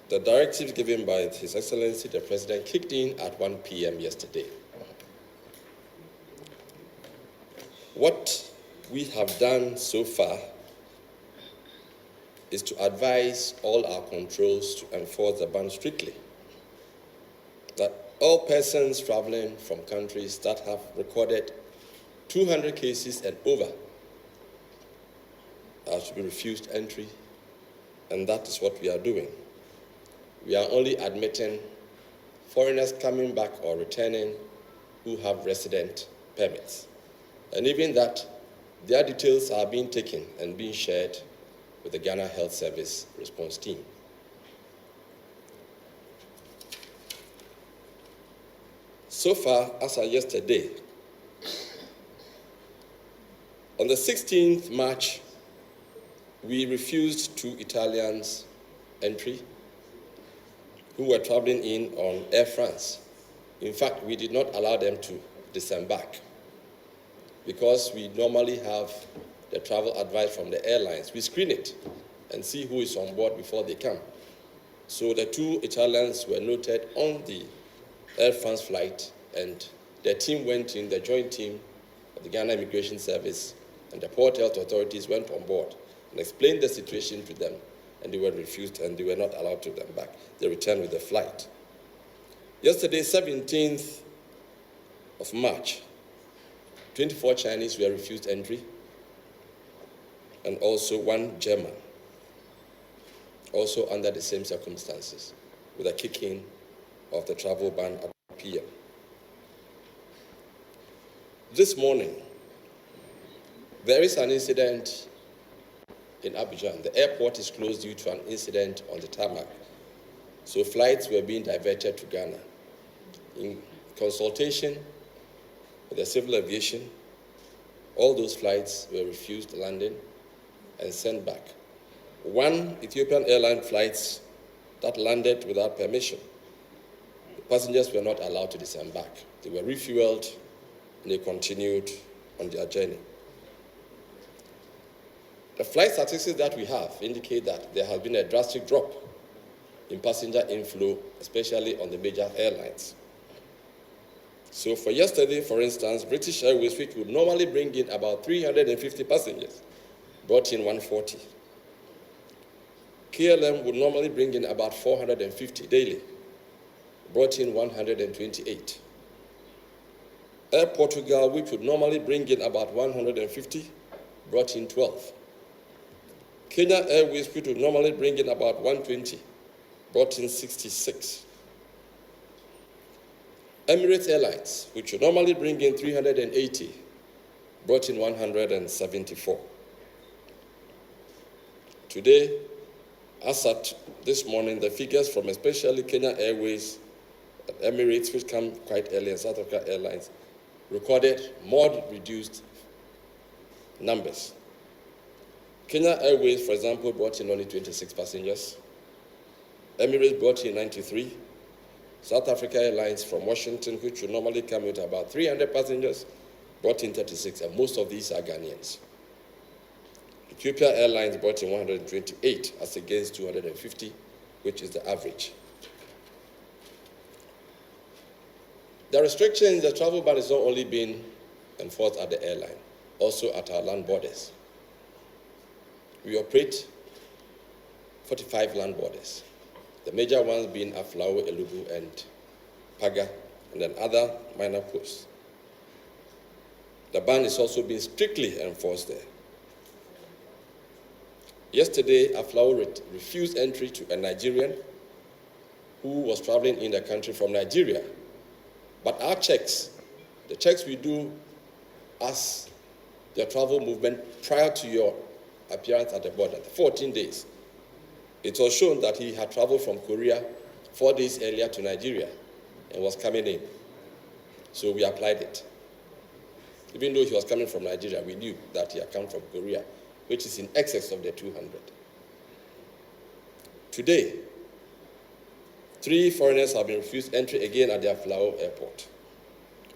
The directives given by His Excellency the President kicked in at 1 p.m. yesterday. What we have done so far is to advise all our controls to enforce the ban strictly. That all persons traveling from countries that have recorded 200 cases and over are to be refused entry, and that is what we are doing. We are only admitting foreigners coming back or returning who have resident permits. And even that, their details are being taken and being shared with the Ghana Health Service response team. So far, as of yesterday, on the 16th March, we refused 2 Italians entry who were traveling in on Air France. In fact, we did not allow them to disembark because we normally have the travel advice from the airlines. We screen it and see who is on board before they come. So the 2 Italians were noted on the Air France flight, and the team went in, the joint team of the Ghana Immigration Service and the Port Health authorities went on board and explained the situation to them, and they were refused and they were not allowed to come back. They returned with the flight. Yesterday, 17th of March, 24 Chinese were refused entry, and also 1 German, also under the same circumstances, with a kick-in of the travel ban at PM. This morning, there is an incident in Abidjan. The airport is closed due to an incident on the tarmac. So flights were being diverted to Ghana. In consultation with the civil aviation, all those flights were refused landing and sent back. 1 Ethiopian airline flights that landed without permission. The passengers were not allowed to disembark. They were refueled and they continued on their journey. The flight statistics that we have indicate that there has been a drastic drop in passenger inflow, especially on the major airlines. So for yesterday, for instance, British Airways, which would normally bring in about 350 passengers, brought in 140. KLM would normally bring in about 450 daily, brought in 128. Air Portugal, which would normally bring in about 150, brought in 12. Kenya Airways, which would normally bring in about 120, brought in 66. Emirates Airlines, which would normally bring in 380, brought in 174. Today, as at this morning, the figures from especially Kenya Airways, Emirates, which come quite early, and South Africa Airlines, recorded more reduced numbers. Kenya Airways, for example, brought in only 26 passengers. Emirates brought in 93. South Africa Airlines from Washington, which would normally come with about 300 passengers, brought in 36, and most of these are Ghanaians. Ethiopia Airlines brought in 128 as against 250, which is the average. The restrictions, the travel ban is not only being enforced at the airline, also at our land borders. We operate 45 land borders, the major ones being Aflao, Elugu, and Paga, and then other minor posts. The ban is also being strictly enforced there. Yesterday, Aflao refused entry to a Nigerian who was traveling in the country from Nigeria. But our checks, the checks we do as their travel movement prior to your appearance at the border, 14 days, it was shown that he had traveled from Korea 4 days earlier to Nigeria and was coming in. So we applied it. Even though he was coming from Nigeria, we knew that he had come from Korea, which is in excess of the 200. Today, 3 foreigners have been refused entry again at the Aflao airport.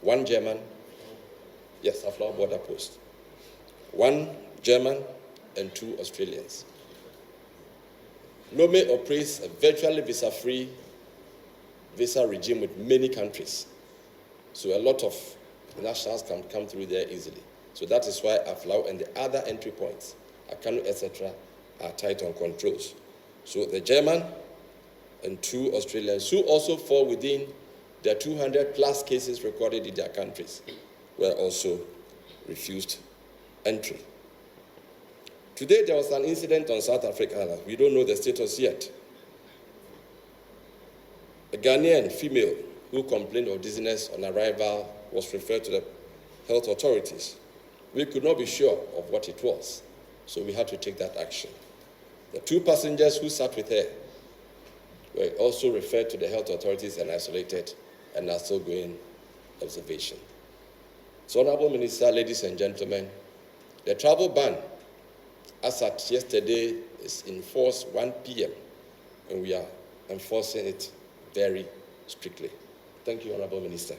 1 German, yes, Aflao border post. 1 German and 2 Australians. Lome operates a virtually visa-free visa regime with many countries. So a lot of nationals can come through there easily. So that is why Aflao and the other entry points, Akanu, etc., are tight on controls. So the German and 2 Australians who also fall within the 200 plus cases recorded in their countries were also refused entry. Today there was an incident on South Africa Island. We don't know the status yet. A Ghanaian female who complained of dizziness on arrival was referred to the health authorities. We could not be sure of what it was, so we had to take that action. The 2 passengers who sat with her were also referred to the health authorities and isolated and are still going observation. So, Honorable Minister, ladies and gentlemen, the travel ban, as at yesterday, is in force 1 p.m., and we are enforcing it very strictly. Thank you, Honorable Minister.